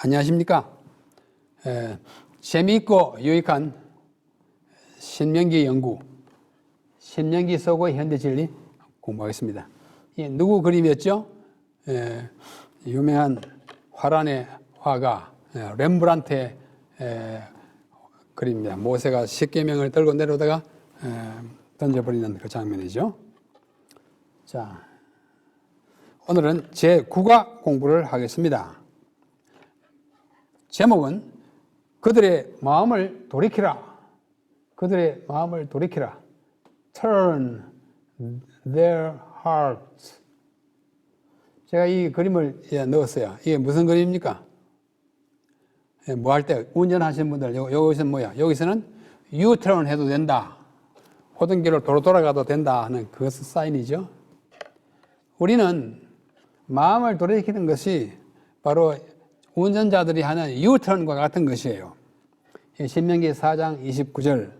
안녕하십니까. 재미있고 유익한 신명기 연구, 신명기 서구의 현대진리 공부하겠습니다. 누구 그림이었죠? 유명한 화란의 화가 렘브란트의 그림입니다. 모세가 십계명을 들고 내려오다가 던져버리는 그 장면이죠. 자, 오늘은 제9과 공부를 하겠습니다. 제목은 그들의 마음을 돌이키라. 그들의 마음을 돌이키라. Turn their hearts. 제가 이 그림을 넣었어요. 이게 무슨 그림입니까? 뭐 할 때 운전하시는 분들 여기서는 뭐야? 여기서는 U-turn 해도 된다. 모든 길로 도로 돌아가도 된다 하는 그것은 사인이죠. 우리는 마음을 돌이키는 것이 바로 운전자들이 하는 U-turn과 같은 것이에요. 신명기 4장 29절.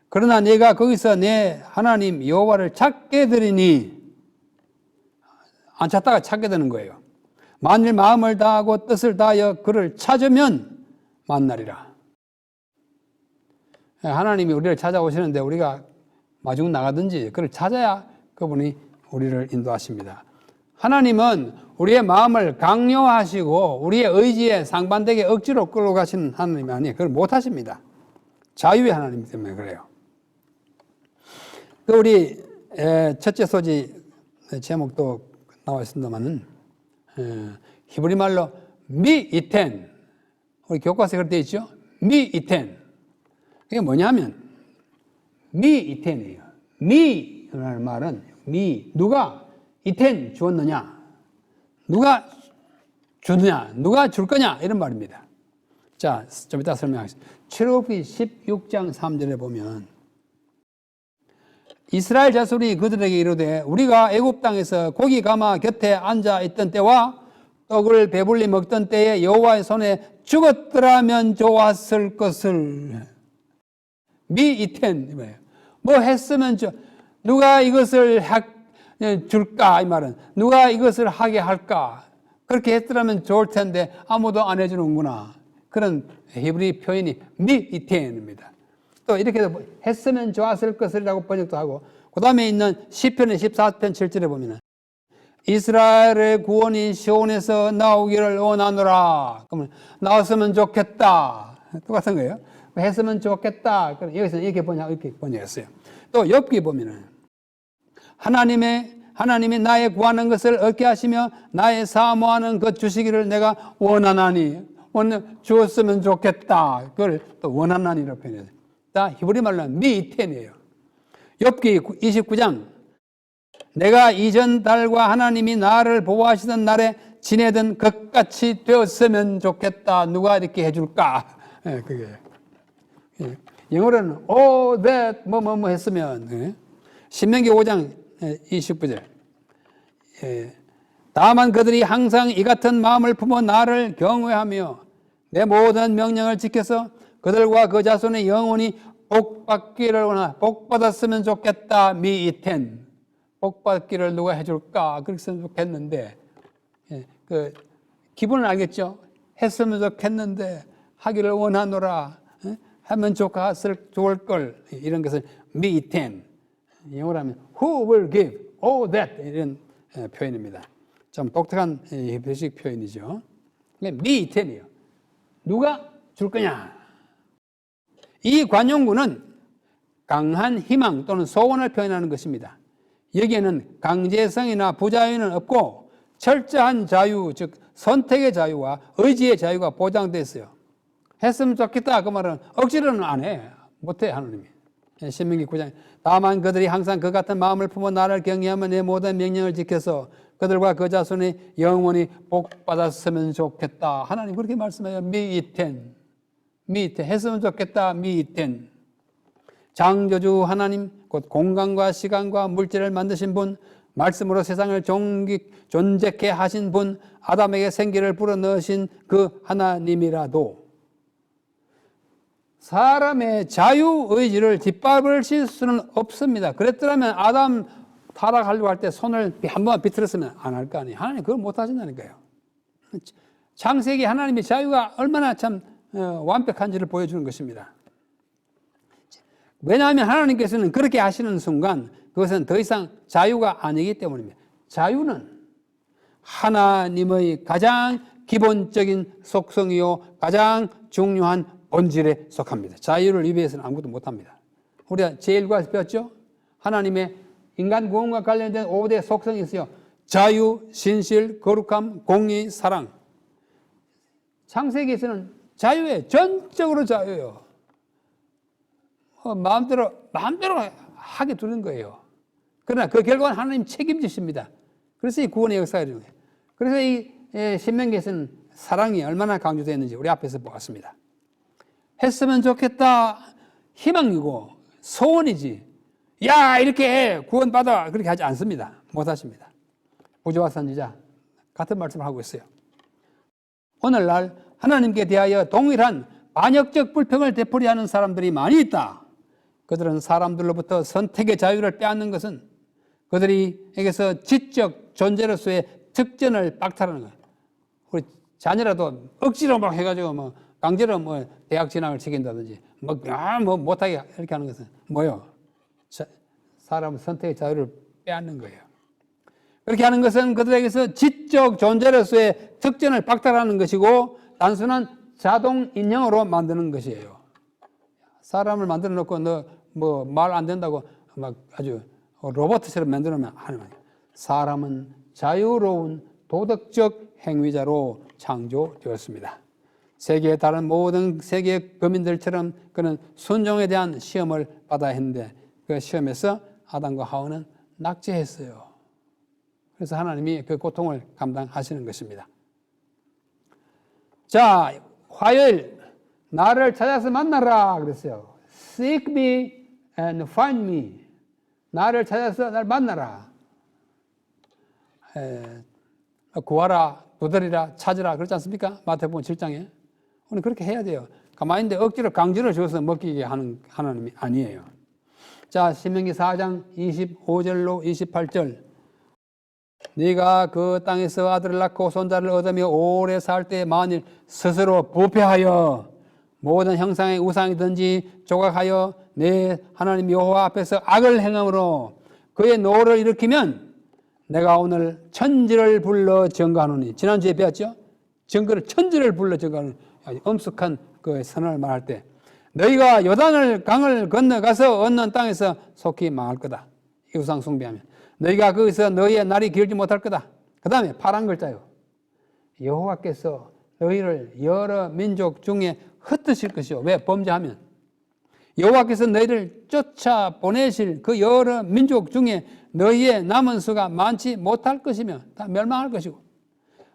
그러나 네가 거기서 내 하나님 여호와를 찾게 되리니, 안 찾다가 찾게 되는 거예요. 만일 마음을 다하고 뜻을 다하여 그를 찾으면 만나리라. 하나님이 우리를 찾아오시는데 우리가 마중 나가든지 그를 찾아야 그분이 우리를 인도하십니다. 하나님은 우리의 마음을 강요하시고 우리의 의지에 상반되게 억지로 끌고 가시는 하나님이 아니에요. 그걸 못하십니다. 자유의 하나님 때문에 그래요. 우리 첫째 소지 제목도 나와 있습니다만은 히브리 말로 미이텐, 우리 교과서에 그렇게 되어 있죠. 미이텐. 이게 뭐냐면 미이텐이에요. 미라는 말은 누가 이텐 주었느냐, 누가 주느냐, 누가 줄 거냐 이런 말입니다. 자, 좀 이따 설명하겠습니다. 출애굽기 16장 3절에 보면 이스라엘 자손이 그들에게 이르되 우리가 애굽 땅에서 고기 가마 곁에 앉아 있던 때와 떡을 배불리 먹던 때에 여호와의 손에 죽었더라면 좋았을 것을. 미이텐, 뭐 했으면 누가 이것을 줄까? 이 말은 누가 이것을 하게 할까? 그렇게 했더라면 좋을 텐데 아무도 안 해주는구나. 그런 히브리 표현이 미이텐입니다. 또 이렇게 했으면 좋았을 것이라고 번역도 하고, 그 다음에 있는 시편의 14편 7절에 보면 이스라엘의 구원이 시온에서 나오기를 원하노라. 그러면 나왔으면 좋겠다. 똑같은 거예요. 했으면 좋겠다. 여기서 이렇게 번역했어요. 또 욥기 보면은 하나님이 나의 구하는 것을 얻게 하시며 나의 사모하는 것 주시기를 내가 원하나니, 주었으면 좋겠다. 그걸 또 원하나니라고 표현해요. 다 히브리 말로는 미이텐이에요. 욥기 29장, 내가 이전 달과 하나님이 나를 보호하시던 날에 지내던 것같이 되었으면 좋겠다. 누가 이렇게 해줄까? 그게 영어로는 all that 뭐 했으면. 신명기 5장 29절. 다만 그들이 항상 이 같은 마음을 품어 나를 경외하며 내 모든 명령을 지켜서 그들과 그 자손의 영혼이 복받기를 원하나. 복받았으면 좋겠다. 미이텐. 복받기를 누가 해줄까? 그렇게 했으면 좋겠는데, 그 기분은 알겠죠? 했으면 좋겠는데 하기를 원하노라. 하면 좋을 걸. 이런 것을 미이텐. 영어로 하면 who will give all that 이런 표현입니다. 좀 독특한 히브리식 표현이죠. 미이텐이에요. 누가 줄 거냐? 이 관용구는 강한 희망 또는 소원을 표현하는 것입니다. 여기에는 강제성이나 부자유는 없고 철저한 자유, 즉 선택의 자유와 의지의 자유가 보장되어 있어요. 했으면 좋겠다 그 말은 억지로는 안 해. 못해 하나님이. 신명기 9장, 다만 그들이 항상 그 같은 마음을 품어 나를 경외하며 내 모든 명령을 지켜서 그들과 그 자손의 영원히 복받았으면 좋겠다. 하나님 그렇게 말씀해요. 미이텐. 했으면 좋겠다. 미이텐. 창조주 하나님, 곧 공간과 시간과 물질을 만드신 분, 말씀으로 세상을 존재케 하신 분, 아담에게 생기를 불어넣으신 그 하나님이라도 사람의 자유의지를 뒷밟으실 수는 없습니다. 그랬더라면 아담 타락하려고 할 때 손을 한 번만 비틀었으면 안 할 거 아니에요. 하나님 그걸 못 하신다니까요. 창세기 하나님의 자유가 얼마나 참 완벽한지를 보여주는 것입니다. 왜냐하면 하나님께서는 그렇게 하시는 순간 그것은 더 이상 자유가 아니기 때문입니다. 자유는 하나님의 가장 기본적인 속성이요 가장 중요한 본질에 속합니다. 자유를 위배해서는 아무것도 못합니다. 우리가 제1과에서 배웠죠? 하나님의 인간 구원과 관련된 5대 속성이 있어요. 자유, 신실, 거룩함, 공의, 사랑. 창세기에서는 자유예요. 전적으로 자유예요. 마음대로 하게 두는 거예요. 그러나 그 결과는 하나님 책임지십니다. 그래서 이 구원의 역사가 이루어진 거예요. 그래서 이 신명기에서는 사랑이 얼마나 강조되어 있는지 우리 앞에서 보았습니다. 했으면 좋겠다 희망이고 소원이지 야 이렇게 해 구원받아 그렇게 하지 않습니다. 못하십니다. 부조와 선지자 같은 말씀을 하고 있어요. 오늘날 하나님께 대하여 동일한 반역적 불평을 되풀이하는 사람들이 많이 있다. 그들은 사람들로부터 선택의 자유를 빼앗는 것은 그들에게서 지적 존재로서의 특전을 박탈하는 거예요. 우리 자녀라도 억지로 막 해가지고 뭐 강제로 뭐 대학 진학을 시킨다든지 뭐 못하게 이렇게 하는 것은 뭐요? 사람 선택의 자유를 빼앗는 거예요. 그렇게 하는 것은 그들에게서 지적 존재로서의 특전을 박탈하는 것이고 단순한 자동 인형으로 만드는 것이에요. 사람을 만들어 놓고 너 뭐 말 안 된다고 막 아주 로봇처럼 만들면 하는 거예요. 사람은 자유로운 도덕적 행위자로 창조되었습니다. 세계의 다른 모든 세계 거민들처럼 그는 순종에 대한 시험을 받아야 했는데 그 시험에서 아담과 하와는 낙제했어요. 그래서 하나님이 그 고통을 감당하시는 것입니다. 자, 화요일 나를 찾아서 만나라 그랬어요. Seek me and find me. 나를 찾아서 날 만나라. 구하라, 두드리라, 찾으라 그렇지 않습니까? 마태복음 7장에. 우리는 그렇게 해야 돼요. 가만히 있는데 억지로 강제로 줘서 먹이게 하는 하나님이 아니에요. 자, 신명기 4장 25절로 28절. 네가 그 땅에서 아들을 낳고 손자를 얻으며 오래 살 때 만일 스스로 부패하여 모든 형상의 우상이든지 조각하여 내 하나님 여호와 앞에서 악을 행함으로 그의 노를 일으키면 내가 오늘 천지를 불러 증거하노니. 지난주에 배웠죠? 천지를 불러 증거하노니. 엄숙한 그 선언을 말할 때 너희가 요단을 강을 건너가서 얻는 땅에서 속히 망할 거다. 이 우상 숭배하면 너희가 거기서 너희의 날이 길지 못할 거다. 그 다음에 파란 글자요. 여호와께서 너희를 여러 민족 중에 흩으실 것이요. 왜? 범죄하면. 여호와께서 너희를 쫓아 보내실 그 여러 민족 중에 너희의 남은 수가 많지 못할 것이며 다 멸망할 것이고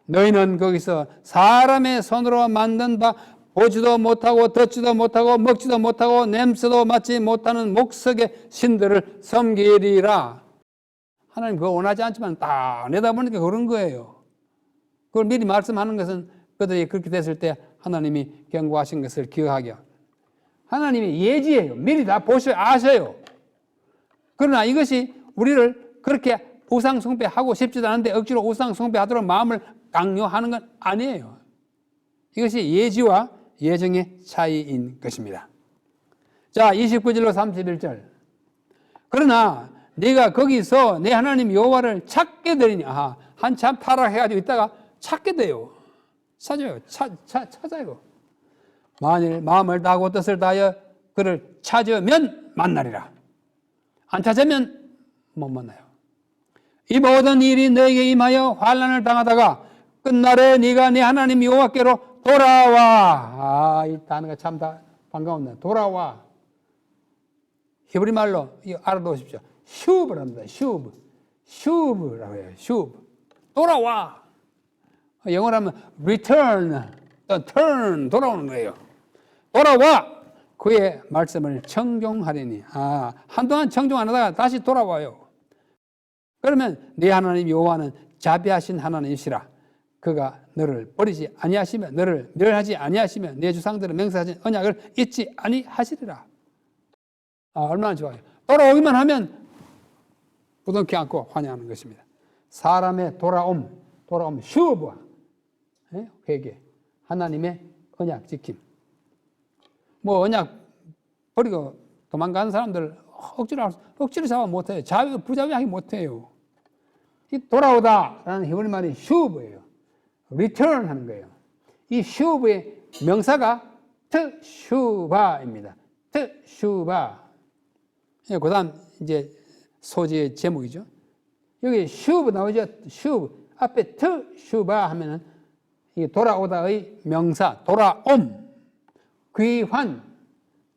너희는 거기서 사람의 손으로 만든 바 보지도 못하고 듣지도 못하고 먹지도 못하고 냄새도 맡지 못하는 목석의 신들을 섬기리라. 하나님 그거 원하지 않지만 다 내다보니까 그런 거예요. 그걸 미리 말씀하는 것은 그들이 그렇게 됐을 때 하나님이 경고하신 것을 기억하게. 하나님이 예지예요. 미리 다 보셔 아셔요. 그러나 이것이 우리를 그렇게 우상 숭배하고 싶지도 않은데 억지로 우상 숭배하도록 마음을 강요하는 건 아니에요. 이것이 예지와 예정의 차이인 것입니다. 자, 29절로 31절. 그러나 네가 거기서 내 하나님 여호와를 찾게 되리니 한참 타락해가지고 있다가 찾게 돼요. 찾아요. 만일 마음을 다하고 뜻을 다하여 그를 찾으면 만나리라. 안 찾으면 못 만나요. 이 모든 일이 너에게 임하여 환난을 당하다가 끝날에 네가 네 하나님 여호와께로 돌아와. 이 단어가 참 다 반가운데 돌아와. 히브리 말로 이거 알아두십시오. 슈브랍니다. 슈브라고 해요. 슈브. 돌아와. 영어로 하면 return, turn, 돌아오는 거예요. 돌아와. 그의 말씀을 청종하리니. 한동안 청종 안 하다가 다시 돌아와요. 그러면 네 하나님 여호와는 자비하신 하나님이시라. 그가 너를 버리지 아니하시며 너를 멸하지 아니하시며 내 조상들을 맹세하신 언약을 잊지 아니하시리라. 얼마나 좋아요. 돌아오기만 하면 부둥켜 안고 환영하는 것입니다. 사람의 돌아옴 슈브와 회개. 하나님의 언약 지킴. 뭐 언약 버리고 도망가는 사람들 억지로 잡아 못해요. 부자유하게 못해요. 이 돌아오다라는 히브리 말이 슈브예요. return 하는 거예요. 이 슈브의 명사가 트슈바입니다. 트슈바. 그 다음 이제 소지의 제목이죠. 여기 슈브 나오죠. 슈브. 앞에 트슈바 하면은 이 돌아오다의 명사, 돌아옴, 귀환,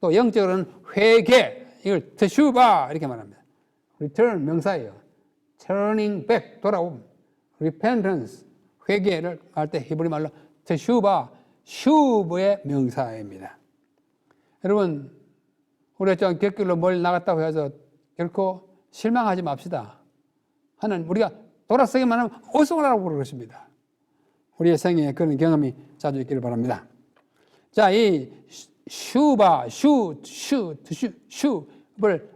또 영적으로는 회개, 이걸 트슈바 이렇게 말합니다. return 명사예요. turning back, 돌아옴, repentance, 회개를 할 때 히브리 말로 트슈바, 슈브의 명사입니다. 여러분, 우리가 좀 곁길로 멀리 나갔다고 해서 결코 실망하지 맙시다. 하나님, 우리가 돌아서기만 하면 오승하라고 그러십니다. 우리의 생애에 그런 경험이 자주 있기를 바랍니다. 자, 이 슈브를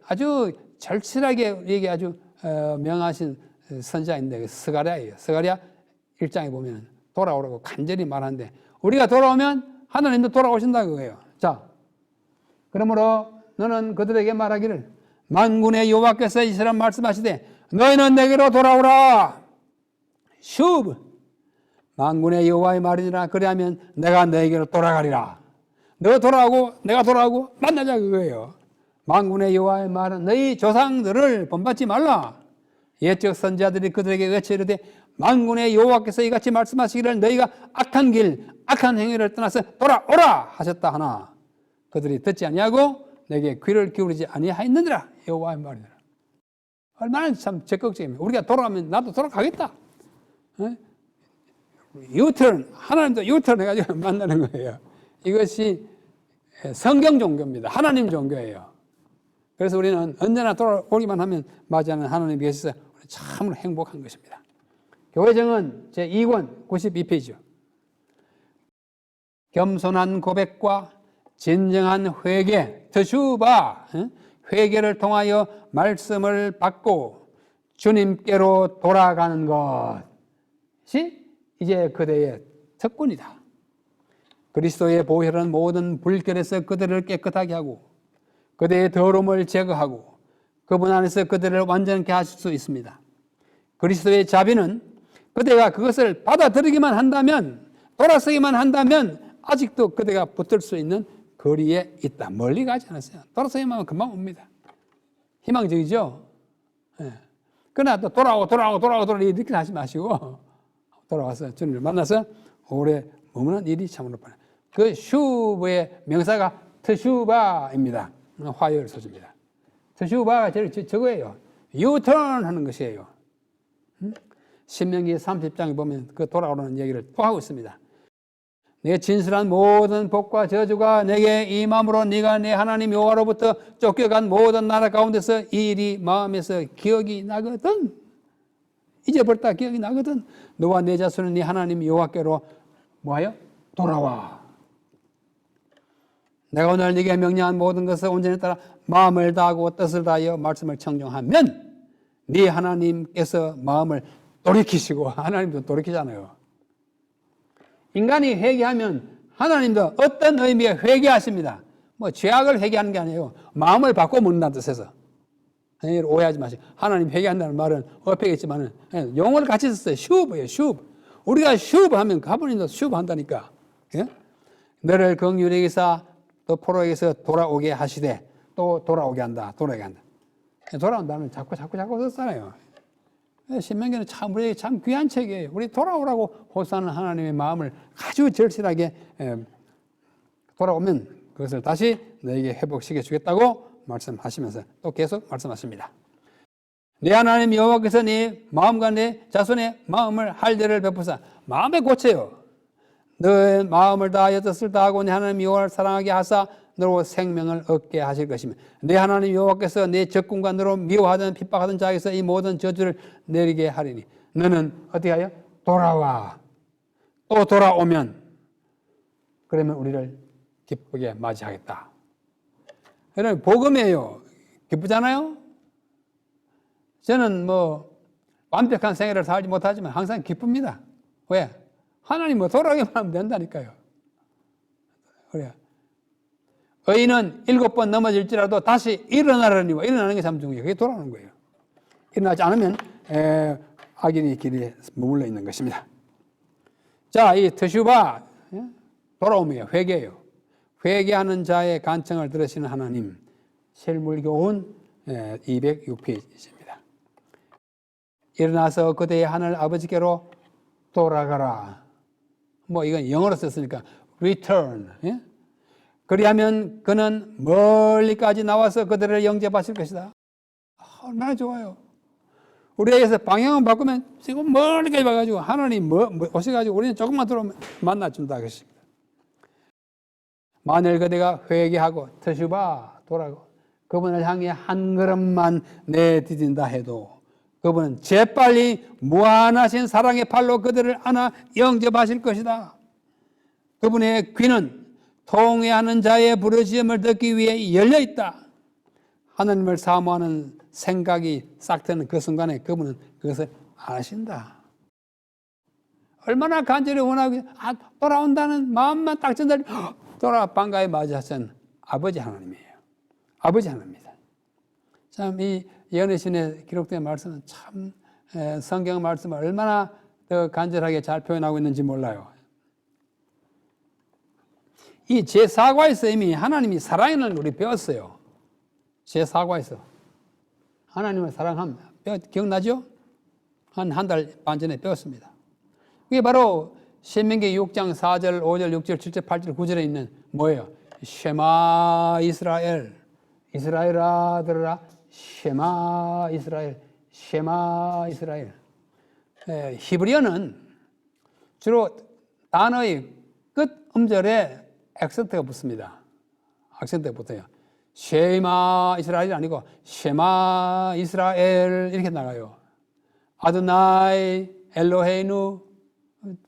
아주 절실하게 얘기 아주 명하신 선자인데 스가랴예요. 스가랴 1장에 보면 돌아오라고 간절히 말하는데 우리가 돌아오면 하나님도 돌아오신다 그거예요. 자, 그러므로 너는 그들에게 말하기를 만군의 여호와께서 이스라엘 말씀하시되 너희는 내게로 돌아오라. 슈브 만군의 여호와의 말이니라. 그리하면 내가 너에게로 돌아가리라. 너 돌아오고 내가 돌아오고 만나자 그거예요. 만군의 여호와의 말은 너희 조상들을 본받지 말라. 옛적 선지자들이 그들에게 외쳐 이르되 만군의 여호와께서 이같이 말씀하시기를 너희가 악한 길 악한 행위를 떠나서 돌아오라 하셨다 하나 그들이 듣지 아니하고 내게 귀를 기울이지 아니하였느니라. 여호와의 말이니라. 얼마나 참 적극적입니다. 우리가 돌아가면 나도 돌아가겠다. 유턴, 하나님도 유턴 해가지고 만나는 거예요. 이것이 성경 종교입니다. 하나님 종교예요. 그래서 우리는 언제나 돌아오기만 하면 맞이하는 하나님이 계셔서 참으로 행복한 것입니다. 교회정은 제2권 92페이지요. 겸손한 고백과 진정한 회개, 트슈바, 회개를 통하여 말씀을 받고 주님께로 돌아가는 것이 이제 그대의 특권이다. 그리스도의 보혈은 모든 불결에서 그들을 깨끗하게 하고 그대의 더러움을 제거하고 그분 안에서 그들을 완전케 하실 수 있습니다. 그리스도의 자비는 그대가 그것을 받아들이기만 한다면 돌아서기만 한다면 아직도 그대가 붙들 수 있는 거리에 있다. 멀리 가지 않았어요. 돌아서기만 하면 금방 옵니다. 희망적이죠? 네. 그러나 또 돌아오고 이렇게 하지 마시고 돌아와서 주님을 만나서 오래 머무는 일이 참으로 많아요. 그 슈브의 명사가 트슈바입니다. 화요일 소주입니다. 트슈바가 저거예요. 유턴 하는 것이에요. 신명기 30장에 보면 그 돌아오는 얘기를 또 하고 있습니다. 내 진실한 모든 복과 저주가 내게 임함으로 네가 내 하나님 여호와로부터 쫓겨간 모든 나라 가운데서 이 일이 마음에서 기억이 나거든. 잊어버렸다 기억이 나거든. 너와 내 자손은 네 하나님 여호와께로 뭐하여? 돌아와. 내가 오늘 네게 명령한 모든 것을 온전히 따라 마음을 다하고 뜻을 다하여 말씀을 청종하면 네 하나님께서 마음을 돌이키시고 하나님도 돌이키잖아요. 인간이 회개하면 하나님도 어떤 의미의 회개하십니다. 뭐 죄악을 회개하는 게 아니에요. 마음을 바꿔 먹는다는 뜻에서. 오해하지 마시고. 하나님 회개한다는 말은 어폐겠지만 용어를 같이 썼어요. 슈브예요. 슈브. 우리가 슈브 하면 가버님도 슈브 한다니까. 예? 너를 긍휼히 여기사 또 포로에게서 돌아오게 하시되 또 돌아오게 한다. 돌아오게 한다. 돌아온다는 자꾸 썼잖아요. 신명기는 참 우리에게 참 귀한 책이에요. 우리 돌아오라고 호소하는 하나님의 마음을 아주 절실하게 돌아오면 그것을 다시 너에게 회복시켜 주겠다고 말씀하시면서 또 계속 말씀하십니다. 내 하나님 여호와께서 네 마음과 내 자손의 마음을 할례를 베푸사 마음에 고쳐요. 너의 마음을 다하여 뜻을 다하고 내 하나님 여호와를 사랑하게 하사 너로 생명을 얻게 하실 것이며 내 하나님 여호와께서 내 적군과 너로 미워하던 핍박하던 자에게서 이 모든 저주를 내리게 하리니 너는 어떻게 하여? 돌아와. 또 돌아오면 그러면 우리를 기쁘게 맞이하겠다. 여러분 복음이에요. 기쁘잖아요? 저는 뭐 완벽한 생애를 살지 못하지만 항상 기쁩니다. 왜? 하나님 뭐 돌아가기만 하면 된다니까요. 그래. 의인은 7번 넘어질지라도 다시 일어나라니, 일어나는 게 참 중요해요. 그게 돌아오는 거예요. 일어나지 않으면 악인의 길에 머물러 있는 것입니다. 자, 이 테슈바, 돌아옴이에요. 회개예요. 회개하는 자의 간청을 들으시는 하나님, 실물교훈 206페이지입니다. 일어나서 그대의 하늘 아버지께로 돌아가라. 뭐 이건 영어로 썼으니까 return. 그리하면 그는 멀리까지 나와서 그들을 영접하실 것이다. 얼마나 좋아요. 우리에게서 방향을 바꾸면 지금 멀리까지 와가지고 하나님 오셔가지고 우리는 조금만 들어오면 만나준다 그것입니다. 만일 그대가 회개하고 테슈바 돌아가고 그분을 향해 한 걸음만 내디딘다 해도 그분은 재빨리 무한하신 사랑의 팔로 그들을 안아 영접하실 것이다. 그분의 귀는 통회하는 자의 부르짖음을 듣기 위해 열려 있다. 하나님을 사모하는 생각이 싹 트는 그 순간에 그분은 그것을 아신다. 얼마나 간절히 원하고 돌아온다는 마음만 딱 전달 돌아 반가이 맞이하신 아버지 하나님이에요. 아버지 하나님입니다. 참 이 예언의 기록된 말씀은 참 성경 말씀을 얼마나 더 간절하게 잘 표현하고 있는지 몰라요. 이 제4과에서 이미 하나님이 사랑하는 걸 우리 배웠어요. 제4과에서 하나님을 사랑함 기억나죠? 한 달 반 전에 배웠습니다. 그게 바로 신명기 6장 4절, 5절, 6절, 7절, 8절, 9절에 있는 뭐예요? 쉐마 이스라엘, 이스라엘아 들으라, 쉐마 이스라엘, 쉐마 이스라엘. 히브리어는 주로 단어의 끝 음절에 액센트가 붙습니다. 액센트가 붙어요. 쉐마 이스라엘이 아니고 쉐마 이스라엘 이렇게 나가요. 아도나이 엘로헤이누,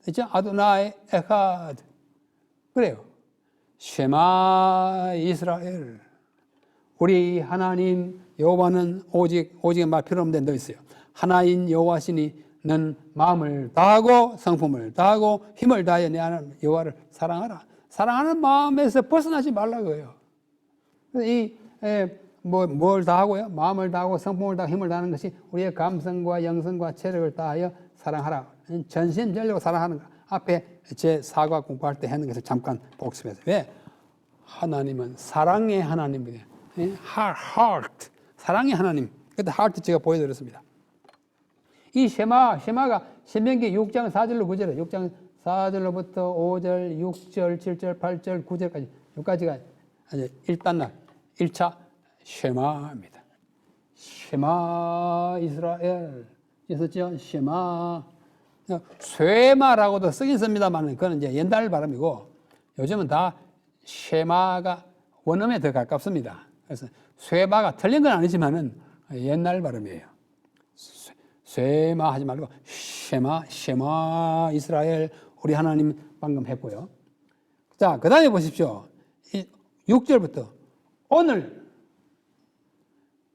있죠? 아도나이 에카드. 그래요. 쉐마 이스라엘. 우리 하나님 여호와는 오직의 말 필요 없는 데 넣어 있어요. 하나인 여호와시니 는 마음을 다하고 성품을 다하고 힘을 다하여 내 하나님 여호와를 사랑하라. 사랑하는 마음에서 벗어나지 말라고요. 뭘 다하고요? 마음을 다하고 성품을 다하고 힘을 다하는 것이 우리의 감성과 영성과 체력을 다하여 사랑하라. 전심전력으로 사랑하는 것. 앞에 제 4과 공부할 때 했는 것을 잠깐 복습해서. 왜? 하나님은 사랑의 하나님이에요. heart. 사랑의 하나님. 그때 heart 제가 보여드렸습니다. 이 쉐마가 신명기 6장 4절로 9절에 6장 4절로부터 5절, 6절, 7절, 8절, 9절까지 여기까지가 1단락 1차 쉐마입니다. 쉐마 이스라엘 있었죠? 쉐마 쉐마라고도 쓰긴 씁니다만 그건 이제 옛날 발음이고 요즘은 다 쉐마가 원음에 더 가깝습니다. 그래서 쉐마가 틀린 건 아니지만은 옛날 발음이에요. 쉐마 하지 말고 쉐마 이스라엘 우리 하나님 방금 했고요. 자, 그 다음에 보십시오. 6절부터 오늘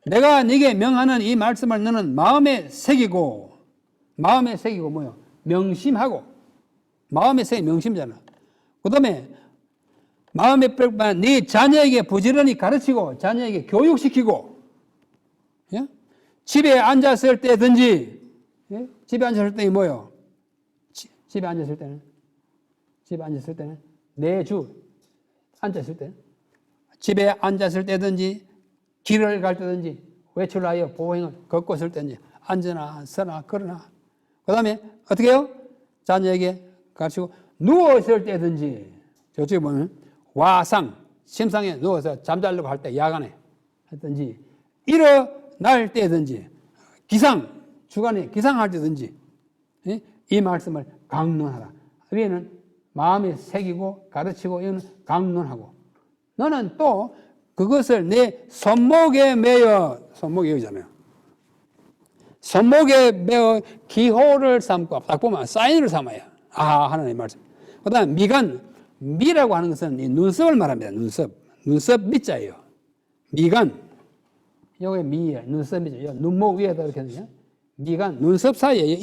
내가 네게 명하는 이 말씀을 너는 마음에 새기고 뭐요? 명심하고 마음에 새기 명심이잖아. 그 다음에 마음에 네 자녀에게 부지런히 가르치고 자녀에게 교육시키고 예? 집에 앉았을 때든지 집에 앉았을 때이 뭐요? 집에 앉았을 때는 내주 앉았을 때 집에 앉았을 때든지 길을 갈 때든지 외출하여 보행을 걷고 있을 때든지 앉으나 서나 걸으나 그 다음에 어떻게 해요? 자녀에게 가르치고 누워있을 때든지 저쪽에 보면 와상 침상에 누워서 잠자려고 할 때 야간에 했든지 일어날 때든지 주간에 기상할 때든지 이 말씀을 강론하라. 위에는 마음에 새기고 가르치고 이거는 강론하고 너는 또 그것을 내 손목에 매어 손목에 여기잖아요. 손목에 매어 기호를 삼고 딱 보면 사인을 삼아요. 하나님 말씀. 그 다음 미라고 하는 것은 이 눈썹을 말합니다. 눈썹 미자예요. 미간 요게 미예요. 눈썹 미자. 눈목 위에다 이렇게 하는 미간 눈썹 사이에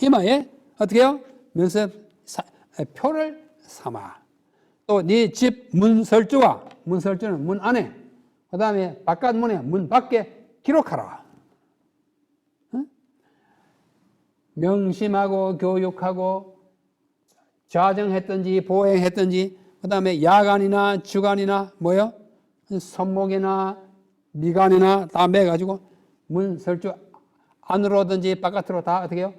이마에 어떻게 해요? 눈썹 표를 삼아. 또 네 집 문설주와, 문설주는 문 안에, 그 다음에 바깥 문에, 문 밖에 기록하라. 명심하고 교육하고 자정했든지 보행했든지, 그 다음에 야간이나 주간이나 뭐요? 손목이나 미간이나 다 매가지고 문설주 안으로든지 바깥으로 다 어떻게 해요?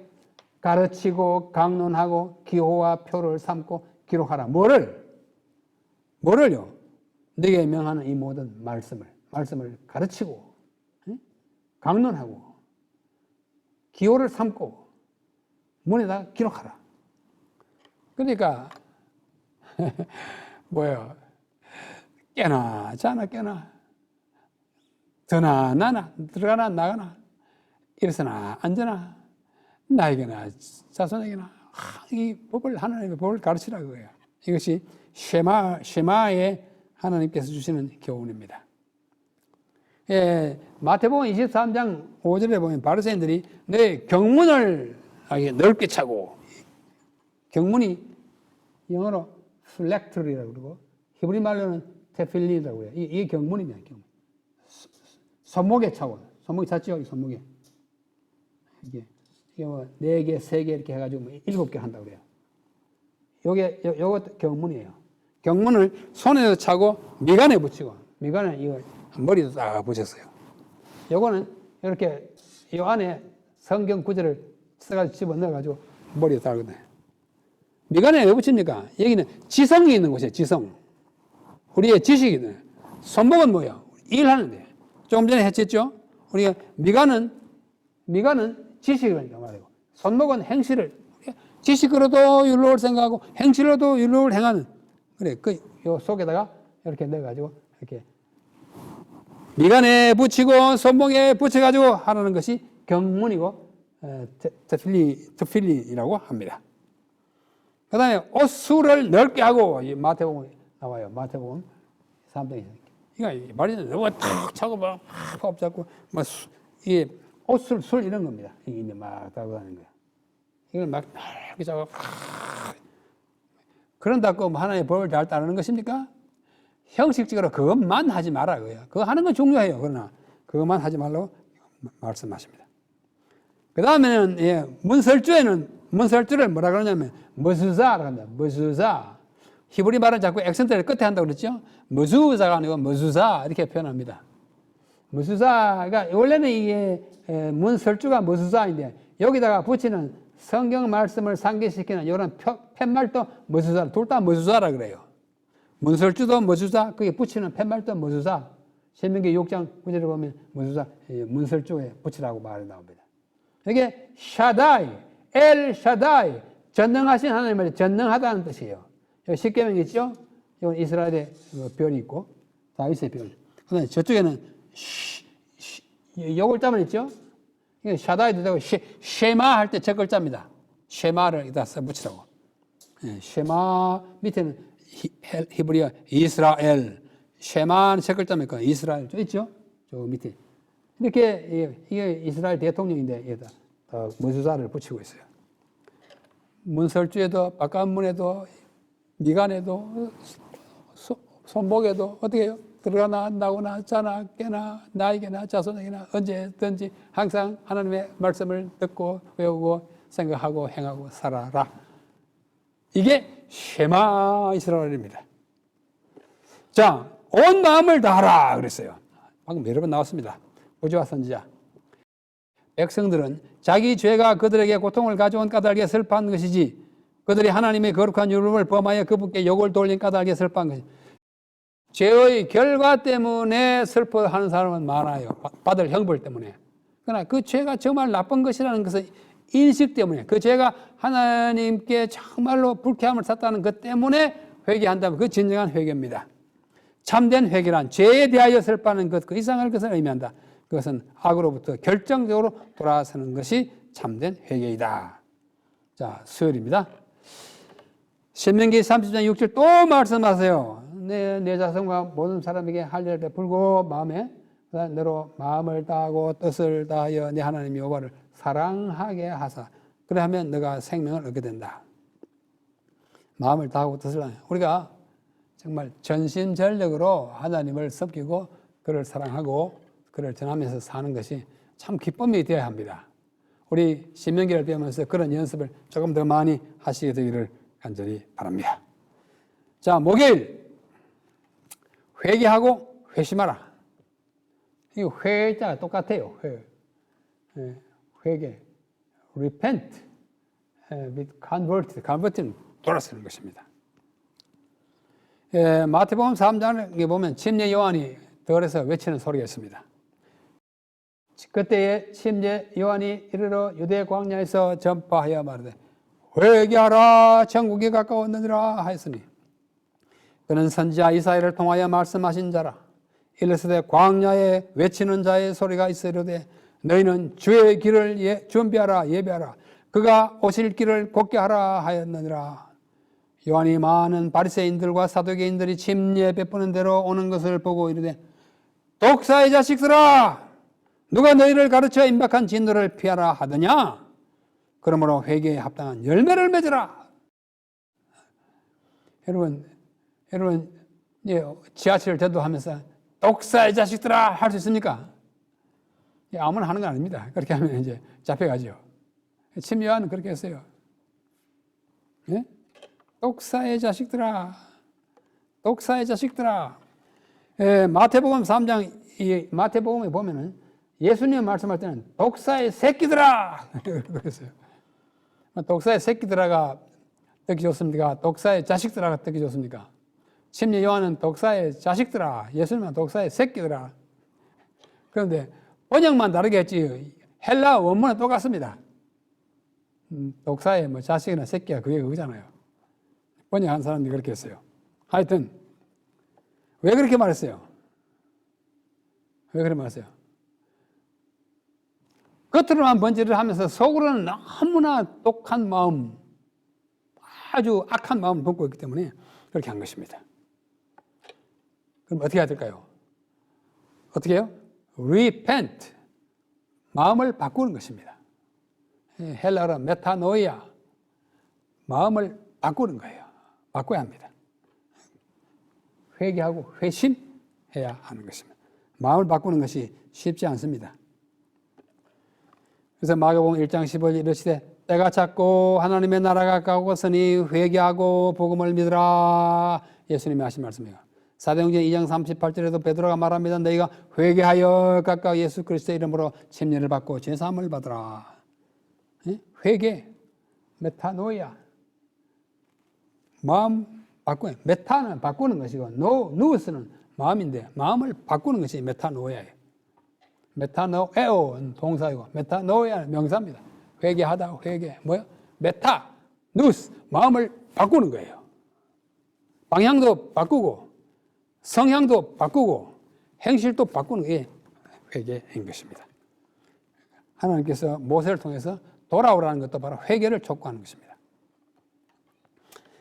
가르치고 강론하고 기호와 표를 삼고 기록하라. 뭐를요? 네게 명하는 이 모든 말씀을 가르치고 강론하고 기호를 삼고 문에다 기록하라. 그러니까 뭐예요? 깨나 자나 깨나 드나 나나 들어가나 나가나 일어서나 앉으나 나에게나 자손에게나 이 법을 하나님의 법을 가르치라 그거예요. 이것이 쉐마의 하나님께서 주시는 교훈입니다. 마태복음 23장 5절에 보면 바리새인들이 내 경문을 넓게 차고, 경문이 영어로 플렉트리라고 그러고 히브리 말로는 테필리라고 해요. 이게 경문입니다. 경문. 손목에 차고, 손목이 찼죠? 이 손목에. 이게 뭐 4개, 3개 이렇게 해가지고 7개 한다고 그래요. 요거 경문이에요. 경문을 손에서 차고 미간에 붙이고, 미간에 이거 머리도 딱 붙였어요. 요거는 이렇게 요 안에 성경 구절을 써가지고 집어넣어가지고 머리에 달거든요. 미간에 왜 붙입니까? 여기는 지성이 있는 곳이에요. 지성. 우리의 지식이 있는. 손목은 뭐예요? 일하는데. 조금 전에 했었죠? 우리가 미간은 지식이라니까 말이에요. 손목은 행실을, 지식으로도 율법을 생각하고 행실로도 율법을 행하는. 그래, 요 속에다가 이렇게 넣어가지고 이렇게 미간에 붙이고 손목에 붙여가지고 하라는 것이 경문이고 테필린이라고 합니다. 그 다음에 옷수를 넓게 하고, 이 마태복음에 나와요. 마태복음 3장에. 이거 말이 누가 탁 차고 막 잡고 막 이게 옷술 이런 겁니다. 이게 막 달고 다니는 거예요. 이걸 막 이렇게 잡고 그런다고 하나님의 법을 잘 따르는 것입니까? 형식적으로 그것만 하지 마라 그거예요. 그거 하는 건 중요해요. 그러나 그것만 하지 말라고 말씀하십니다. 그 다음에는 문설주를 뭐라 그러냐면 머수사라고 합니다. 머수사. 히브리 말은 자꾸 액센트를 끝에 한다고 그랬죠. 머수사가 아니고 머수사 이렇게 표현합니다. 머수사가 원래는 이게 문설주가 머수사인데 여기다가 붙이는 성경 말씀을 상기시키는 이런 팻말도 머수사, 둘 다 머수사라 그래요. 문설주도 머수사, 거기에 붙이는 팻말도 머수사. 신명기 6장 9절에 보면 머수사, 문설주에 붙이라고 말이 나옵니다. 이게 샤다이, 엘 샤다이, 전능하신 하나님을 전능하다는 뜻이에요. 여기 십계명 있죠? 이건 이스라엘의 별이 있고 다윗의 별. 그다음에 저쪽에는 요 글자만 있죠? 이게 샤다이도 되고 쉐마 할 때 저 글자입니다. 쉐마를 여기다 써 붙이라고. 쉐마 밑에는 히브리어 이스라엘. 쉐마는 저 글자입니까? 이스라엘 저 있죠? 저 밑에. 이렇게 이게 이스라엘 대통령인데 여기다 머수사를 붙이고 있어요. 문설주에도 바깥문에도 미간에도 손목에도 어떻게 해요? 들어가나 나오나 자나 깨나 나에게나 자손에게나 언제든지 항상 하나님의 말씀을 듣고 외우고 생각하고 행하고 살아라. 이게 쉐마 이스라엘입니다. 자, 온 마음을 다하라 그랬어요. 방금 여러 번 나왔습니다. 보지와 선지자. 백성들은 자기 죄가 그들에게 고통을 가져온 까닭에 슬퍼한 것이지 그들이 하나님의 거룩한 율법을 범하여 그분께 욕을 돌린 까닭에 슬퍼한 것이지. 죄의 결과 때문에 슬퍼하는 사람은 많아요. 받을 형벌 때문에. 그러나 그 죄가 정말 나쁜 것이라는 것을 인식 때문에, 그 죄가 하나님께 정말로 불쾌함을 샀다는 것 때문에 회개한다면 그 진정한 회개입니다. 참된 회개란 죄에 대하여 슬퍼하는 것, 그 이상할 것을 의미한다. 그것은 악으로부터 결정적으로 돌아서는 것이 참된 회개이다. 자, 수요일입니다. 신명기 30장 6절 또 말씀하세요. 내 자손과 모든 사람에게 할례를 베풀고 마음에 너로 마음을 다하고 뜻을 다하여 내 하나님 여호와를 사랑하게 하사 그래 하면 너가 생명을 얻게 된다. 마음을 다하고 뜻을 하는, 우리가 정말 전심전력으로 하나님을 섬기고 그를 사랑하고 그를 전하면서 사는 것이 참 기쁨이 되어야 합니다. 우리 신명기를 배우면서 그런 연습을 조금 더 많이 하시게 되기를 간절히 바랍니다. 자, 목요일 회개하고 회심하라. 이 회자가 똑같아요. 회개, repent, with convert는 돌아서는 것입니다. 마태복음 3장에 보면 침례 요한이 들에서 외치는 소리가 있습니다. 그때에 침례 요한이 이르러 유대 광야에서 전파하여 말하되 회개하라 천국이 가까웠느니라 하였으니 그는 선지자 이사야를 통하여 말씀하신 자라. 이르시되 광야에 외치는 자의 소리가 있으려되 너희는 주의 길을 준비하라 예배하라 그가 오실 길을 곧게 하라 하였느니라. 요한이 많은 바리새인들과 사두개인들이 침례 베푸는 대로 오는 것을 보고 이르되 독사의 자식들아 누가 너희를 가르쳐 임박한 진노를 피하라 하더냐. 그러므로 회개에 합당한 열매를 맺으라. 여러분 지하철 대도하면서 독사의 자식들아 할 수 있습니까? 아무나 하는 건 아닙니다. 그렇게 하면 이제 잡혀가죠. 침례 요한은 그렇게 했어요. 예? 독사의 자식들아, 독사의 자식들아. 마태복음 3장, 이 마태복음에 보면은 예수님 말씀할 때는 독사의 새끼들아! 그랬어요. 독사의 새끼들아가 듣기 좋습니까? 독사의 자식들아가 듣기 좋습니까? 침례 요한은 독사의 자식들아, 예수님은 독사의 새끼들아. 그런데 번역만 다르게 했지, 헬라 원문은 똑같습니다. 독사의 뭐 자식이나 새끼가 그게 그거잖아요. 번역한 사람들이 그렇게 했어요. 하여튼 왜 그렇게 말했어요? 왜 그렇게 말했어요? 겉으로만 번지를 하면서 속으로는 너무나 독한 마음, 아주 악한 마음을 품고 있기 때문에 그렇게 한 것입니다. 그럼 어떻게 해야 될까요? 어떻게 해요? repent, 마음을 바꾸는 것입니다. 헬라어로 메타노이아, 마음을 바꾸는 거예요. 바꿔야 합니다. 회개하고 회심해야 하는 것입니다. 마음을 바꾸는 것이 쉽지 않습니다. 그래서 마가복음 1장 15절 이르시되 때가 찼고 하나님의 나라가 가까웠으니 회개하고 복음을 믿으라. 예수님이 하신 말씀이에요. 사도행전 2장 38절에도 베드로가 말합니다. 너희가 회개하여 각각 예수 그리스도의 이름으로 침례를 받고 죄사함을 받으라. 회개, 메타노이아, 마음 바꾸는, 메타는 바꾸는 것이고 누우스는 마음인데 마음을 바꾸는 것이 메타노이아예요. 메타노에오는 동사이고 메타노이아는 명사입니다. 회개하다, 회개, 뭐요? 메타, 누스, 마음을 바꾸는 거예요. 방향도 바꾸고 성향도 바꾸고 행실도 바꾸는 게 회개인 것입니다. 하나님께서 모세를 통해서 돌아오라는 것도 바로 회개를 촉구하는 것입니다.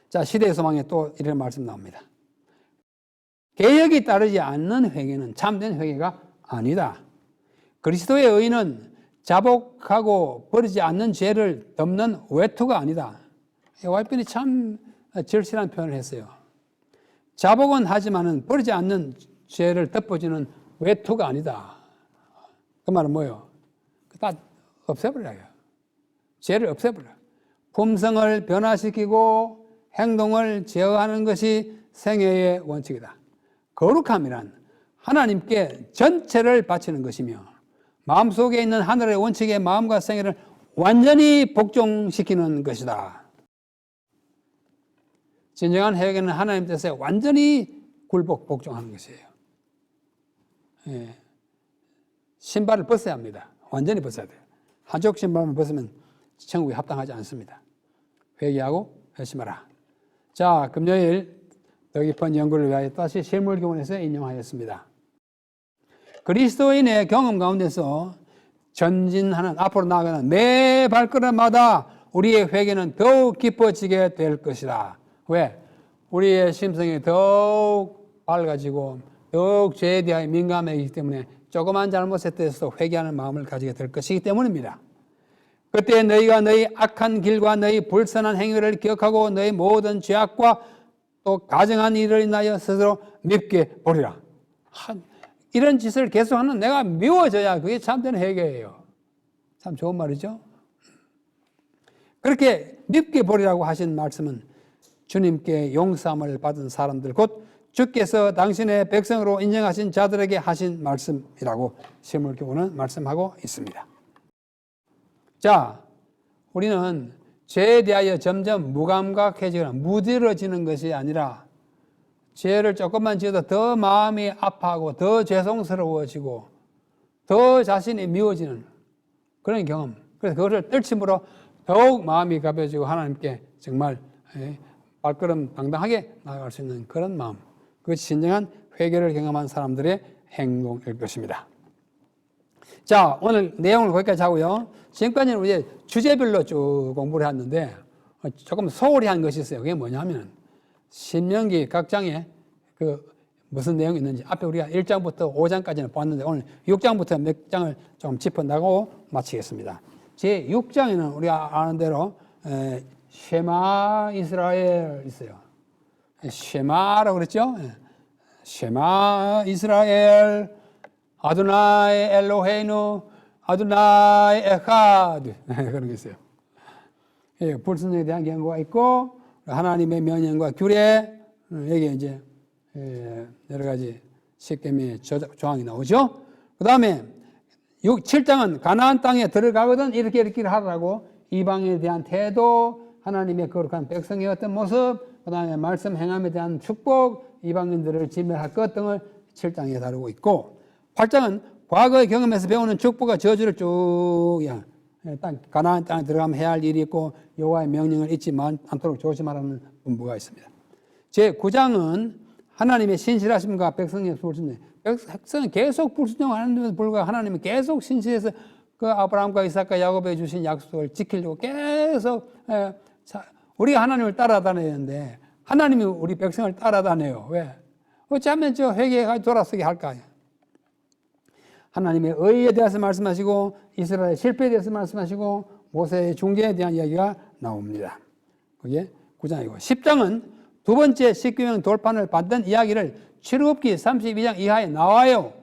자, 시대의 소망에 또 이런 말씀 나옵니다. 계획이 따르지 않는 회개는 참된 회개가 아니다. 그리스도의 의는 자복하고 버리지 않는 죄를 덮는 외투가 아니다. 와이프는 참 절실한 표현을 했어요. 자복은 하지만은 버리지 않는 죄를 덮어주는 외투가 아니다. 그 말은 뭐예요? 다 없애버려요. 죄를 없애버려. 품성을 변화시키고 행동을 제어하는 것이 생애의 원칙이다. 거룩함이란 하나님께 전체를 바치는 것이며 마음속에 있는 하늘의 원칙의 마음과 생애를 완전히 복종시키는 것이다. 진정한 회개는 하나님 뜻에 완전히 굴복 복종하는 것이에요. 예. 신발을 벗어야 합니다. 완전히 벗어야 돼요. 한쪽 신발만 벗으면 천국에 합당하지 않습니다. 회개하고 회심하라. 자, 금요일 더 깊은 연구를 위하여 다시 실물교훈에서 인용하였습니다. 그리스도인의 경험 가운데서 전진하는, 앞으로 나아가는 매 발걸음마다 우리의 회개는 더욱 깊어지게 될 것이다. 왜? 우리의 심성이 더욱 밝아지고 더욱 죄에 대하여 민감해지기 때문에 조그만 잘못에 대해서 회개하는 마음을 가지게 될 것이기 때문입니다. 그때 너희가 너희 악한 길과 너희 불선한 행위를 기억하고 너희 모든 죄악과 또 가정한 일을 인하여 스스로 밉게 보리라. 이런 짓을 계속하는 내가 미워져야 그게 참된 회개예요. 참 좋은 말이죠. 그렇게 밉게 보리라고 하신 말씀은 주님께 용서함을 받은 사람들, 곧 주께서 당신의 백성으로 인정하신 자들에게 하신 말씀이라고 시므기고는 말씀하고 있습니다. 자, 우리는 죄에 대하여 점점 무감각해지거나 무뎌지는 것이 아니라 죄를 조금만 지어도 더 마음이 아파하고 더 죄송스러워지고 더 자신이 미워지는 그런 경험. 그래서 그것을 떨침으로 더욱 마음이 가벼워지고 하나님께 정말 발걸음 당당하게 나아갈 수 있는 그런 마음. 그것이 진정한 회개를 경험한 사람들의 행동일 것입니다. 자, 오늘 내용을 거기까지 하고요. 지금까지는 우리 주제별로 쭉 공부를 했는데 조금 소홀히 한 것이 있어요. 그게 뭐냐면 신명기 각 장에 그 무슨 내용이 있는지 앞에 우리가 1장부터 5장까지는 보았는데 오늘 6장부터 몇 장을 좀 짚어나가고 마치겠습니다. 제 6장에는 우리가 아는 대로 쉐마 이스라엘 있어요. 쉐마라고 그랬죠? 쉐마 이스라엘 아도나이 엘로헤이누 아도나이 에카드 그런 게 있어요. 불순종에 대한 경고가 있고 하나님의 명령과 규례 여기 이제 여러 가지 십계명의 조항이 나오죠. 그 다음에 7장은 가나안 땅에 들어가거든 이렇게 하라고 이방에 대한 태도, 하나님의 거룩한 백성의 어떤 모습, 그 다음에 말씀 행함에 대한 축복, 이방인들을 진멸할 것 등을 7장에 다루고 있고 8장은 과거의 경험에서 배우는 축복과 저주를 쭉 가나안 땅에 들어가면 해야 할 일이 있고 여호와의 명령을 잊지 않도록 조심하라는 분부가 있습니다. 제 9장은 하나님의 신실하심과 백성의 불순종. 백성은 계속 불순종하는데도 불구하고 하나님은 계속 신실해서 그 아브라함과 이삭과 야곱에 주신 약속을 지키려고 계속 우리가 하나님을 따라다녀야 되는데 하나님이 우리 백성을 따라다녀요. 왜? 어쩌면 저 회개가 돌아서게 할까? 하나님의 의에 대해서 말씀하시고 이스라엘의 실패에 대해서 말씀하시고 모세의 중재에 대한 이야기가 나옵니다. 그게 9장이고 10장은 두 번째 십계명 돌판을 받는 이야기를 출애굽기 32장 이하에 나와요.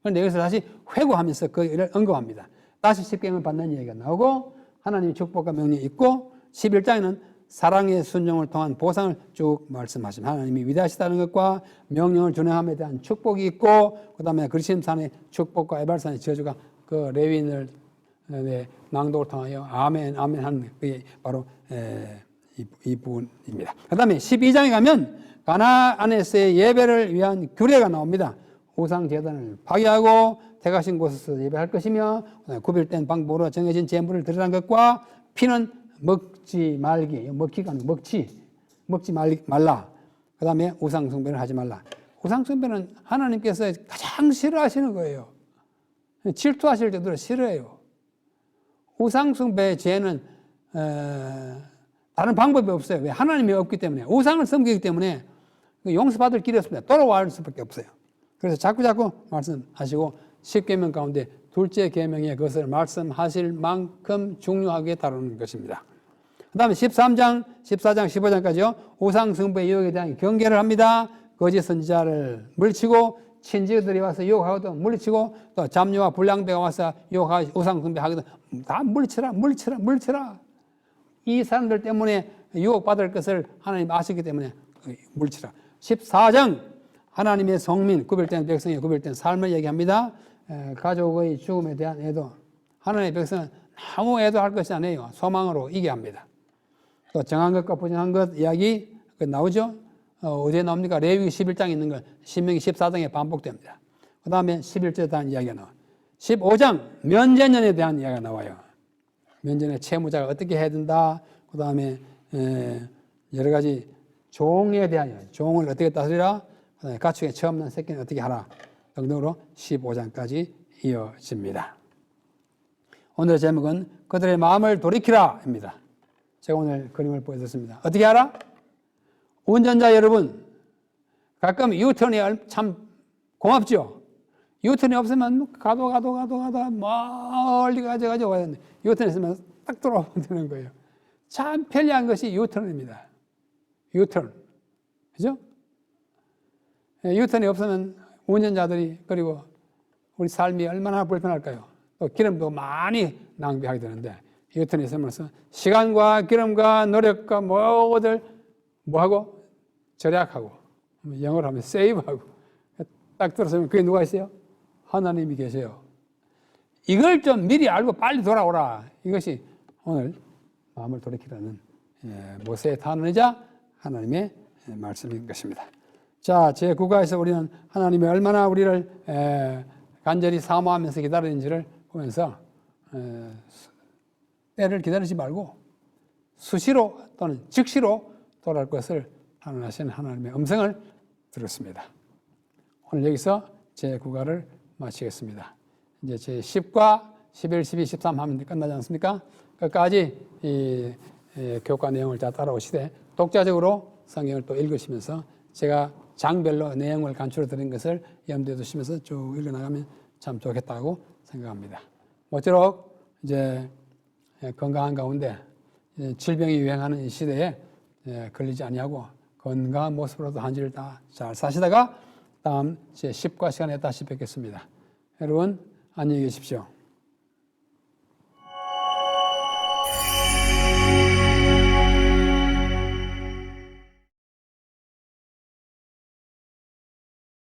그런데 여기서 다시 회고하면서 그 일을 언급합니다. 다시 십계명을 받는 이야기가 나오고 하나님의 축복과 명령이 있고 11장에는 사랑의 순종을 통한 보상을 쭉 말씀하십니다. 하나님이 위대하시다는 것과 명령을 준행함에 대한 축복이 있고 그 다음에 그리심산의 축복과 에발산의 저주가 그 레위인을 낭독을 통하여 아멘 아멘 하는 그게 바로 이 부분입니다. 그 다음에 12장에 가면 가나안에서의 예배를 위한 규례가 나옵니다. 우상제단을 파괴하고 택하신 곳에서 예배할 것이며 구별된 방법으로 정해진 제물을 드리라는 것과 피는 먹지 말기, 먹기가 아니고 먹지 말라. 그 다음에 우상숭배를 하지 말라. 우상숭배는 하나님께서 가장 싫어하시는 거예요. 질투하실 때도 싫어해요. 우상숭배의 죄는 다른 방법이 없어요. 왜? 하나님이 없기 때문에 우상을 섬기기 때문에 용서받을 길이 없습니다. 돌아갈 수밖에 없어요. 그래서 자꾸 말씀하시고 십계명 가운데 둘째 계명에 그것을 말씀하실 만큼 중요하게 다루는 것입니다. 그 다음에 13장, 14장, 15장까지요. 우상숭배의 유혹에 대한 경계를 합니다. 거짓 선지자를 물리치고 친지들이 와서 유혹하거든 물리치고 또 잡녀와 불량배가 와서 유혹하고 우상숭배하거든 다 물리쳐라. 이 사람들 때문에 유혹받을 것을 하나님 아시기 때문에 물리치라. 14장 하나님의 성민, 구별된 백성의 구별된 삶을 얘기합니다. 가족의 죽음에 대한 애도. 하나님의 백성은 아무 애도할 것이 아니에요. 소망으로 이겨야 합니다. 또 정한 것과 부정한 것 이야기 나오죠. 어디에 나옵니까? 레위기 11장에 있는 걸 신명기 14장에 반복됩니다. 그 다음에 11절에 대한 이야기가 나와요. 15장 면제년에 대한 이야기가 나와요. 면제년에 채무자가 어떻게 해야 된다. 그 다음에 여러 가지 종에 대한 이야기. 종을 어떻게 다스리라. 가축에 처음 난 새끼는 어떻게 하라 등등으로 15장까지 이어집니다. 오늘의 제목은 그들의 마음을 돌이키라입니다. 제가 오늘 그림을 보여드렸습니다. 어떻게 하라? 운전자 여러분, 가끔 유턴이 참 고맙죠? 유턴이 없으면 가도 멀리 가져가지고 와야 되는데 유턴 있으면 딱 돌아오면 되는 거예요. 참 편리한 것이 유턴입니다. 유턴. 그죠? 유턴이 없으면 운전자들이, 그리고 우리 삶이 얼마나 불편할까요? 또 기름도 많이 낭비하게 되는데, 유턴이 있으면서 시간과 기름과 노력과 모두를 뭐하고? 절약하고, 영어로 하면 세이브하고, 딱 들었으면 그게 누가 있어요? 하나님이 계세요. 이걸 좀 미리 알고 빨리 돌아오라. 이것이 오늘 마음을 돌이키라는 모세의 단언이자 하나님의 말씀인 것입니다. 자, 제9가에서 우리는 하나님이 얼마나 우리를 간절히 사모하면서 기다리는지를 보면서 때를 기다리지 말고 수시로 또는 즉시로 돌아올 것을 단언하신 하나님의 음성을 들었습니다. 오늘 여기서 제9가를 마치겠습니다. 이제 제10과 11, 12, 13 하면 끝나지 않습니까? 끝까지 이 교과 내용을 다 따라오시되 독자적으로 성경을 또 읽으시면서 제가 장별로 내용을 간추려 드린 것을 염두에 두시면서 쭉 읽어나가면 참 좋겠다고 생각합니다. 모쪼록 이제 건강한 가운데 질병이 유행하는 이 시대에 걸리지 아니하고 건강한 모습으로도 한 주를 다 잘 사시다가 다음 제10과 시간에 다시 뵙겠습니다. 여러분 안녕히 계십시오.